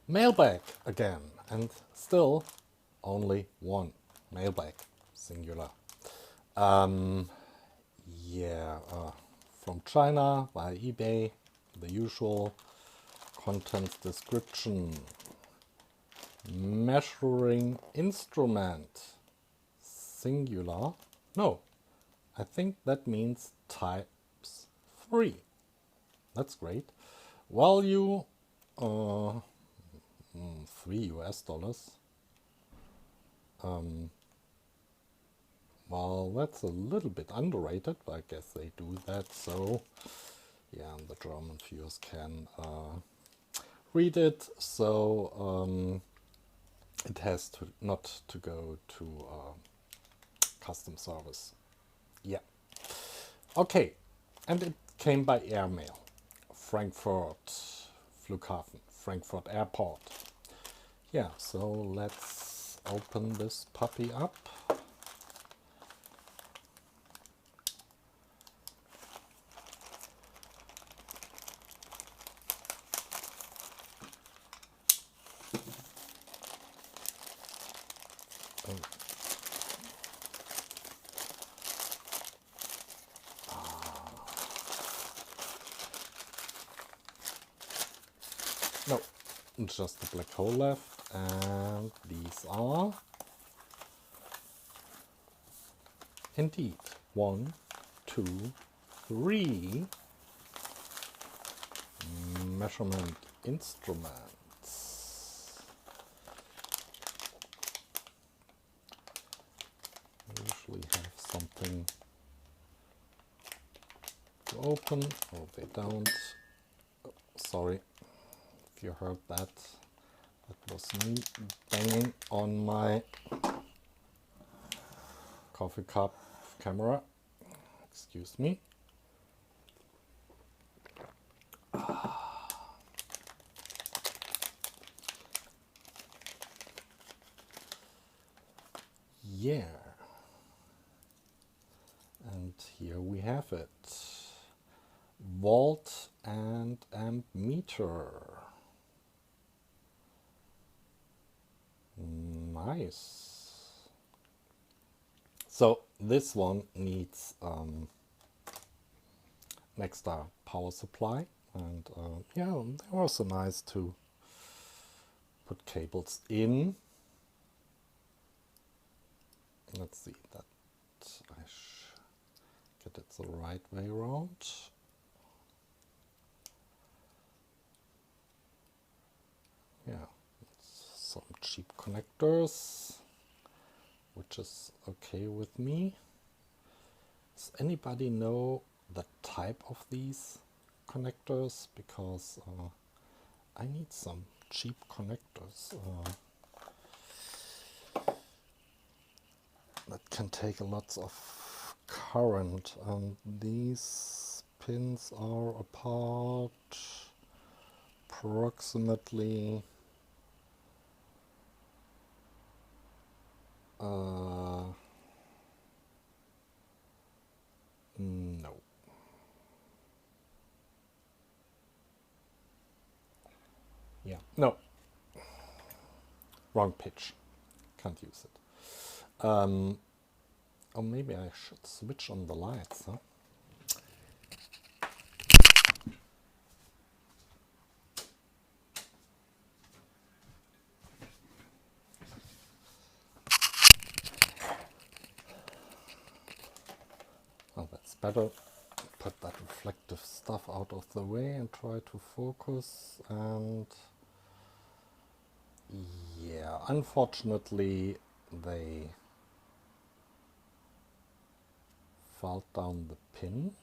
Mailbag again, and still only one. Mailbag, singular. Um, yeah, from China via eBay, the usual contents description. Measuring instrument, singular. No, I think that means types 3. That's great. Value, uh, $3. Well, that's a little bit underrated, but I guess they do that. So, yeah, the German viewers can read it. So it has to not to go to custom service. Yeah. Okay, and it came by airmail. Frankfurt Flughafen, Frankfurt Airport. Yeah, so let's open this puppy up. No, just the black hole left, and these are indeed 1, 2, 3 measurement instruments. I usually have something to open. Oh, they don't. Oh, sorry if you heard that. That was me banging on my coffee cup camera. Excuse me. Yeah. And here we have it. Volt and ammeter. Nice. So this one needs an extra power supply, and yeah, they were so nice to put cables in. Let's see that I get it the right way around. Yeah, some cheap connectors, which is okay with me. Does anybody know the type of these connectors? Because I need some cheap connectors that can take lots of current, and these pins are apart approximately no. Yeah, no. Wrong pitch. Can't use it. Or maybe I should switch on the lights, huh? Oh, that's better. Put that reflective stuff out of the way and try to focus. And yeah, unfortunately they filed down the pin.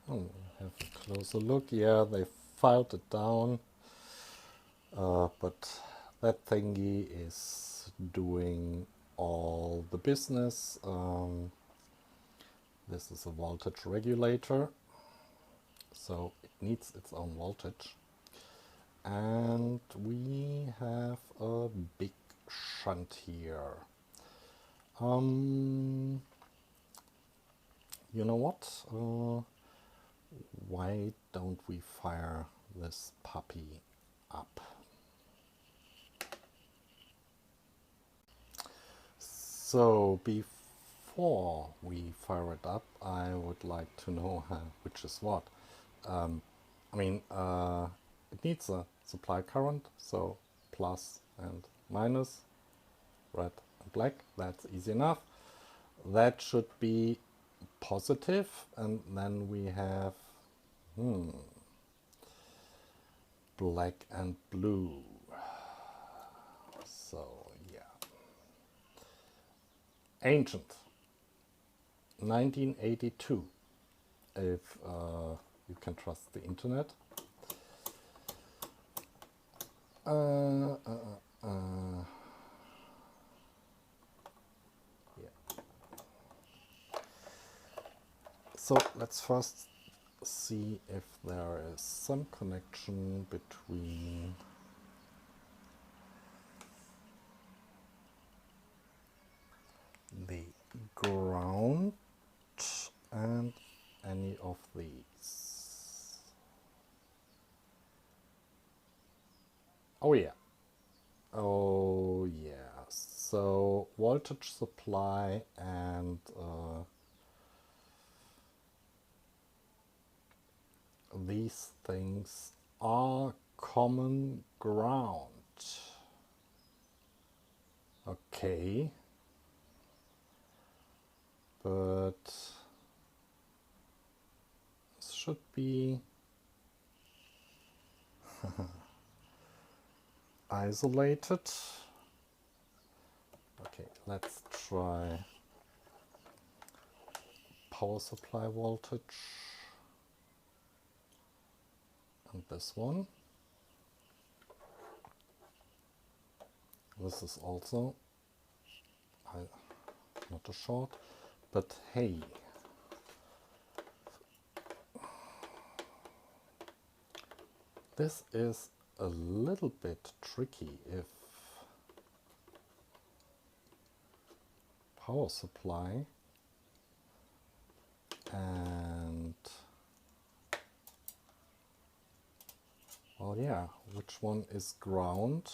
Oh, have a closer look. Yeah, they filed it down, but that thingy is doing all the business. This is a voltage regulator, so it needs its own voltage. And we have a big shunt here. You know what? Why don't we fire this puppy up? So before we fire it up, I would like to know which is what. I mean, it needs a supply current, so plus and minus, red and black, that's easy enough. That should be positive, and then we have black and blue. So yeah, ancient 1982, if you can trust the internet. Yeah. So let's first see if there is some connection between the ground and any of these. Oh yeah. Oh yeah. So voltage supply and these things are common ground. Okay. But this should be isolated. Okay, let's try power supply voltage and this one. This is also not a short, but hey, this is a little bit tricky if power supply and, well yeah, which one is ground,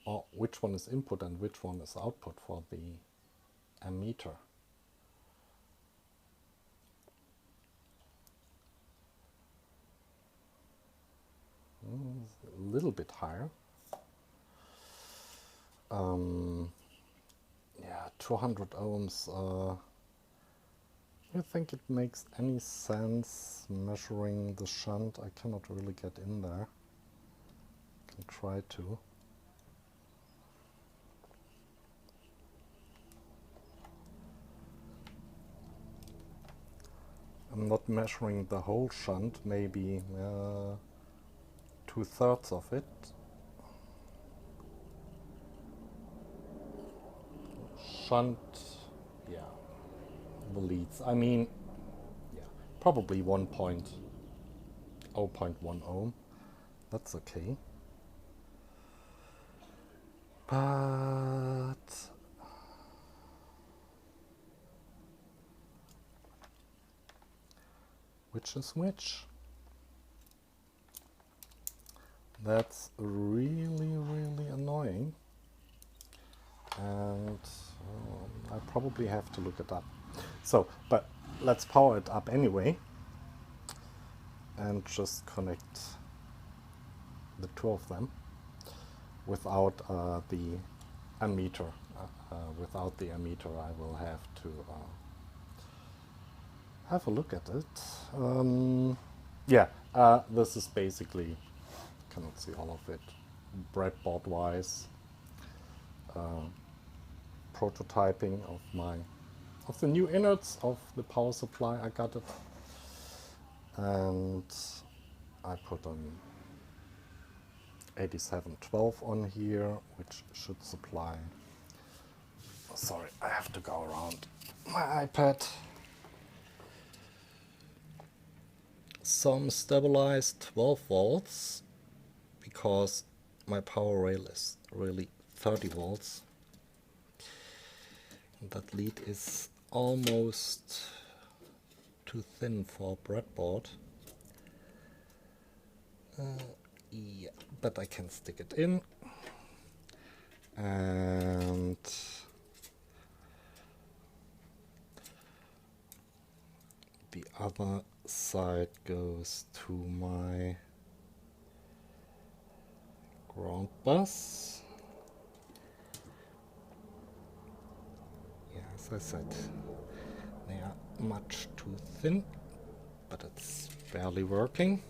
or which one is input and which one is output for the ammeter. A little bit higher. Yeah, 200 ohms. Do you think it makes any sense measuring the shunt? I cannot really get in there. Can try to. I'm not measuring the whole shunt, maybe 2/3 of it. Shunt, yeah, the leads. I mean, yeah, probably 0.1 ohm. That's okay. But which is which? That's really, really annoying. And I probably have to look it up. So, but let's power it up anyway. And just connect the two of them without the ammeter. Without the ammeter, I will have to have a look at it. Yeah, this is basically, cannot see all of it, breadboard wise, prototyping of the new innards of the power supply. I got it, and I put an 8712 on here, which should supply. Sorry, I have to go around my iPad. Some stabilized 12 volts, because my power rail is really 30 volts. That lead is almost too thin for a breadboard. Yeah, but I can stick it in. And other side goes to my ground bus. Yeah, as I said, they are much too thin, but it's barely working.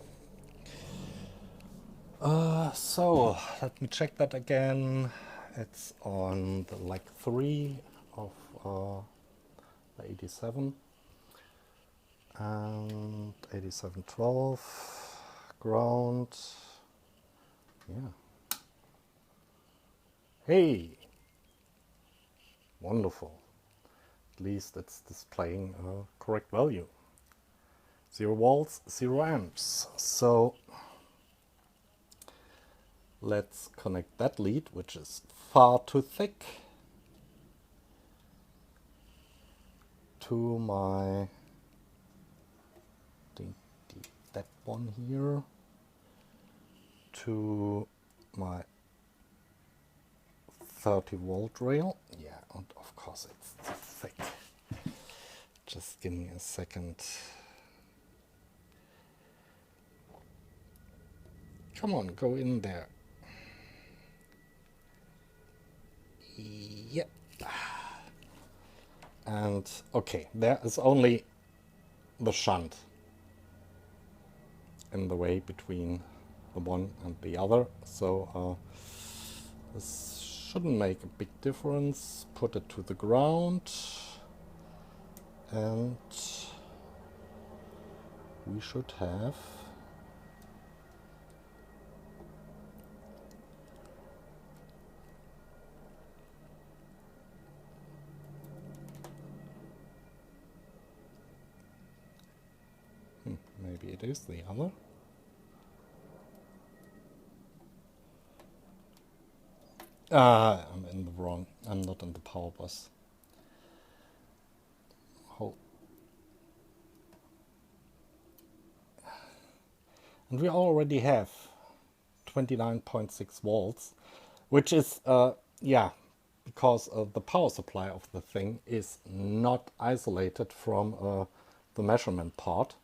So let me check that again. It's on the leg 3 of the 87 and 8712 ground. Yeah. Hey, wonderful. At least it's displaying a correct value. 0 volts, 0 amps. So let's connect that lead, which is far too thick, to my that one here, to my 30 volt rail. Yeah, and of course it's too thick. Just give me a second. Come on, go in there. Yep. And okay, there is only the shunt in the way between the one and the other, so this shouldn't make a big difference. Put it to the ground, and we should have maybe it is the other. I'm in the wrong. I'm not in the power bus. Oh. And we already have 29.6 volts, which is, yeah, because the power supply of the thing is not isolated from the measurement part.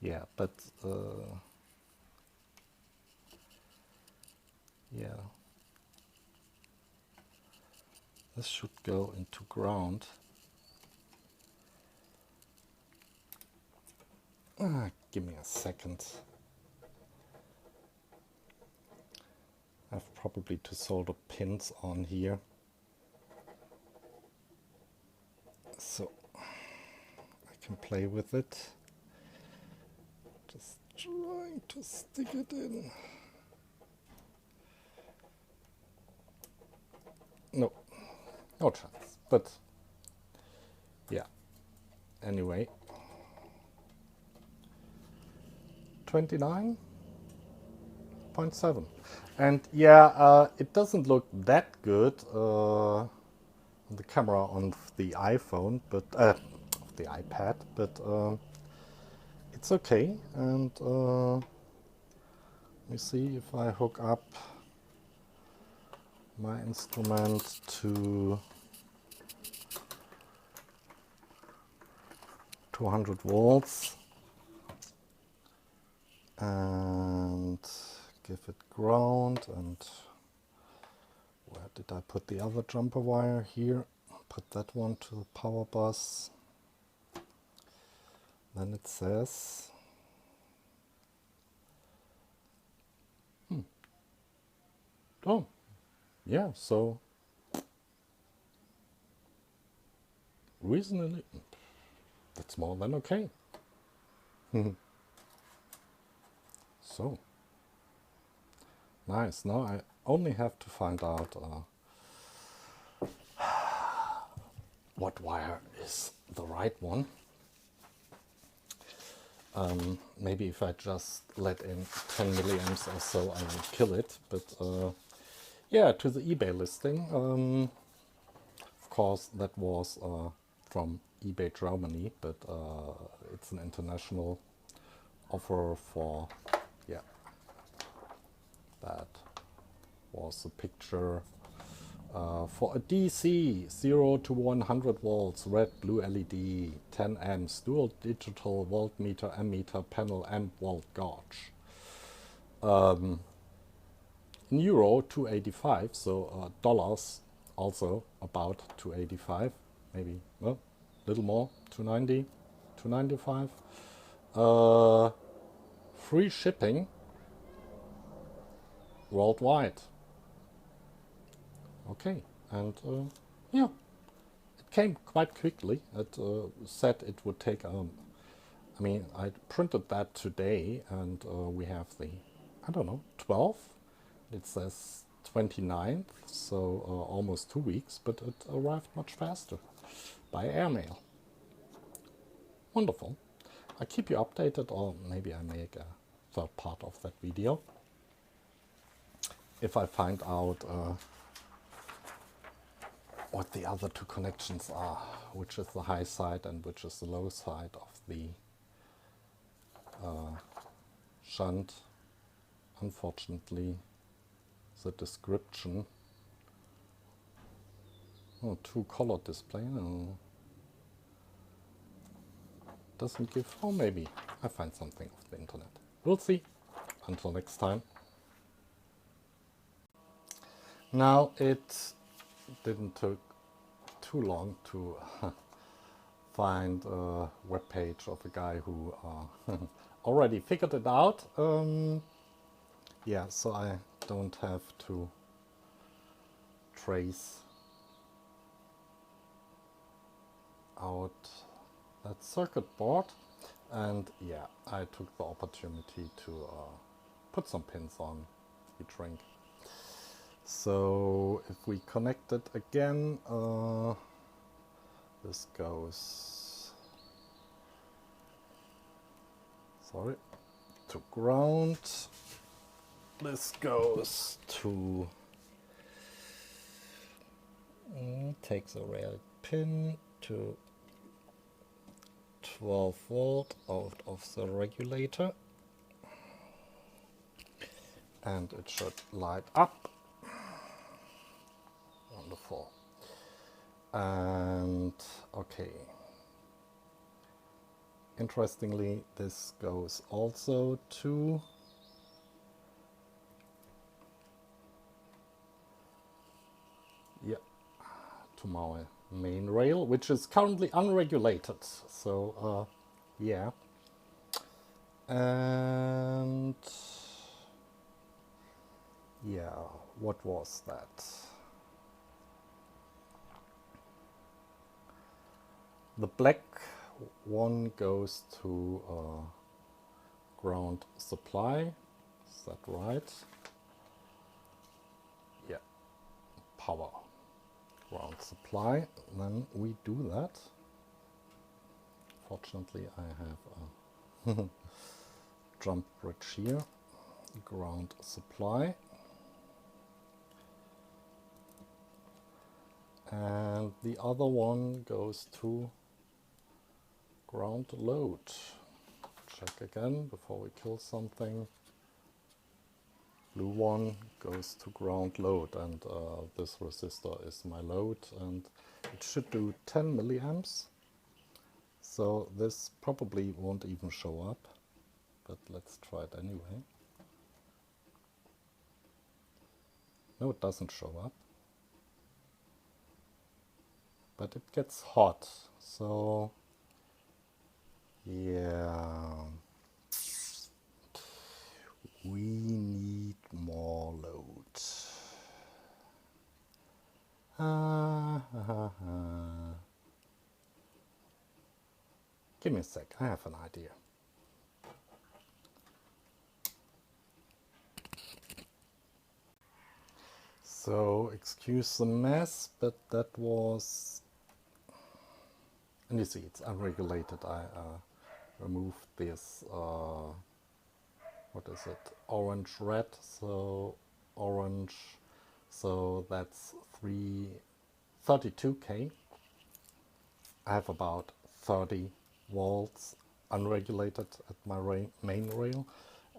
Yeah, but yeah, this should go into ground. Give me a second. I have probably to solder pins on here. So I can play with it. Just trying to stick it in. No, no chance. But yeah, anyway. 29.7. And yeah, it doesn't look that good on the camera on the iPhone, but the iPad, but it's okay. And let me see if I hook up my instrument to 200 volts and give it ground. And where did I put the other jumper wire? Here. Put that one to the power bus. Then it says oh yeah, so reasonably that's more than okay. So nice. Now I only have to find out what wire is the right one. Maybe if I just let in 10 milliamps or so, I will kill it. But yeah, to the eBay listing. Of course, that was from eBay Germany, but it's an international offer for, yeah, that was a picture For a DC 0 to 100 volts, red, blue LED, 10 amps, dual digital voltmeter, ammeter, panel, amp, volt, gauge. In euro, 285, so dollars also about 285, maybe, well, a little more, 290, 295. Free shipping worldwide. Okay, and yeah, it came quite quickly. It said it would take, I mean, I printed that today, and we have the, I don't know, 12th. It says 29th, so almost 2 weeks, but it arrived much faster by airmail. Wonderful. I keep you updated, or maybe I make a third part of that video if I find out what the other two connections are, which is the high side and which is the low side of the shunt. Unfortunately, the description, oh, two color display, no, doesn't give, oh, maybe I find something off the internet. We'll see. Until next time. Now, it didn't take too long to find a web page of a guy who already figured it out. Yeah, so I don't have to trace out that circuit board. And yeah, I took the opportunity to put some pins on the drink. So if we connect it again, this goes, sorry, to ground. This goes to, takes a rail pin to 12 volt out of the regulator, and it should light up. Wonderful. And okay, interestingly, this goes also to my main rail, which is currently unregulated. So yeah, and yeah, what was that? The black one goes to ground supply. Is that right? Yeah, power. Ground supply. Then we do that. Fortunately, I have a jump bridge here. Ground supply. And the other one goes to ground load. Check again before we kill something. Blue one goes to ground load, and this resistor is my load, and it should do 10 milliamps. So this probably won't even show up, but let's try it anyway. No, it doesn't show up. But it gets hot, so yeah, we need more load. Give me a sec, I have an idea. So, excuse the mess, but that was, and you see it's unregulated. I removed this, what is it, orange red, so orange, so that's 32K. I have about 30 volts unregulated at my main rail,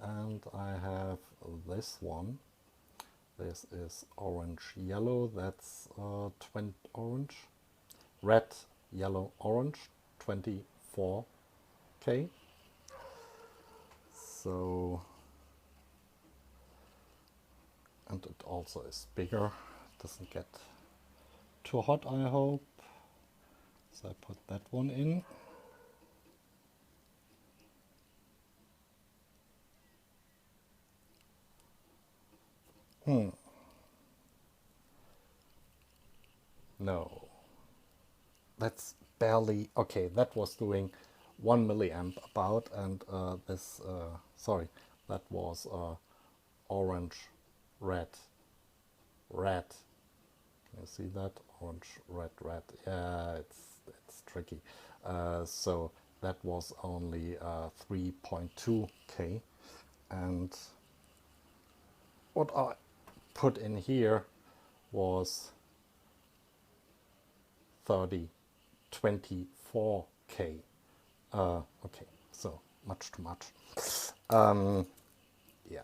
and I have this one This is orange yellow, that's 20 orange. Red, yellow, orange, 24K. So, and it also is bigger, doesn't get too hot, I hope. So I put that one in. No, that's barely, okay, that was doing 1 milliamp about, and sorry, that was orange, red, red. Can you see that? Orange, red, red. Yeah, it's tricky. So that was only 3.2K, and what I put in here was 24K. Okay, so much too much. Yeah,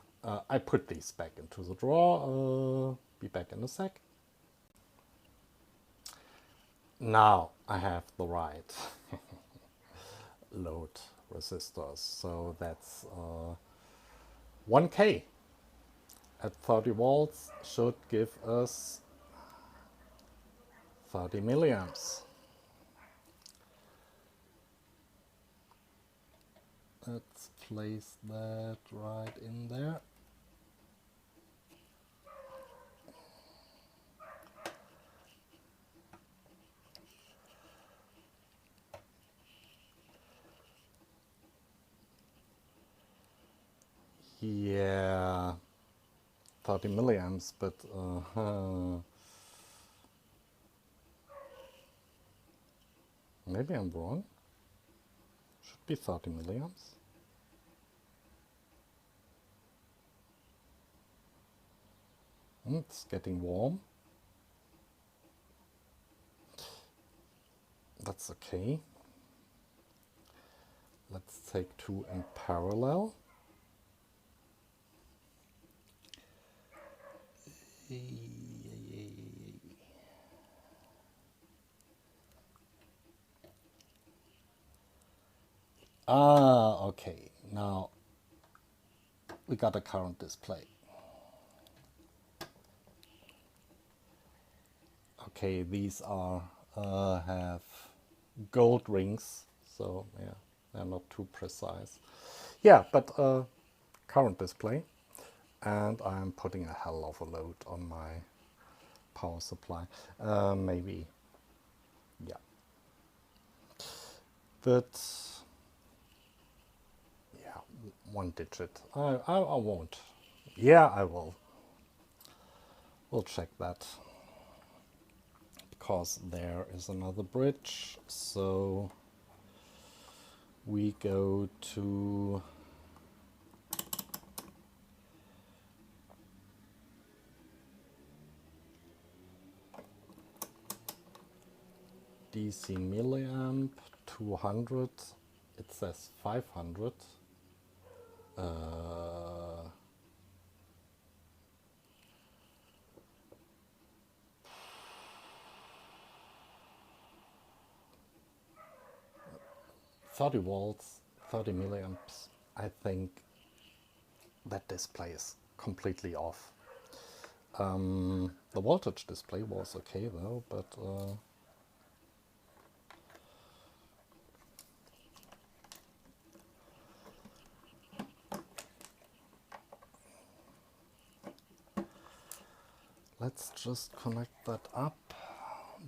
I put these back into the drawer. Be back in a sec. Now I have the right load resistors. So that's 1K at 30 volts should give us 30 milliamps. Let's place that right in there. Yeah, 30 milliamps, but maybe I'm wrong. Should be 30 milliamps. It's getting warm. That's okay. Let's take two in parallel. Ah, okay. Now we got a current display. Okay, these are have gold rings, so yeah, they're not too precise. Yeah, but current display, and I'm putting a hell of a load on my power supply. Maybe, yeah, but yeah, 1 digit. I won't. Yeah, I will. We'll check that because there is another bridge. So we go to DC milliamp 200. It says 500. 30 volts, 30 milliamps. I think that display is completely off. The voltage display was okay though, but let's just connect that up.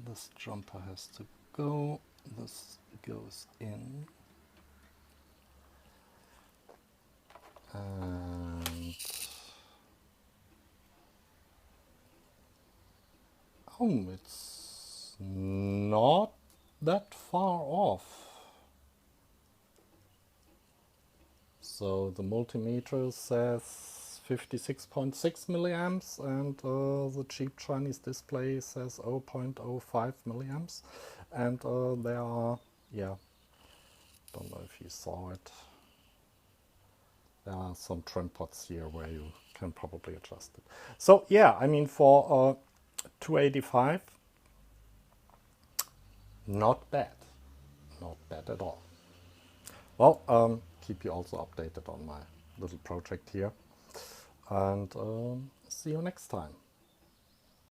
This jumper has to go. This goes in. And oh, it's not that far off. So the multimeter says 56.6 milliamps, and the cheap Chinese display says 0.05 milliamps. And there are, yeah, don't know if you saw it. There are some trim pots here where you can probably adjust it. So yeah, I mean, for 285, not bad. Not bad at all. Well, keep you also updated on my little project here. And see you next time.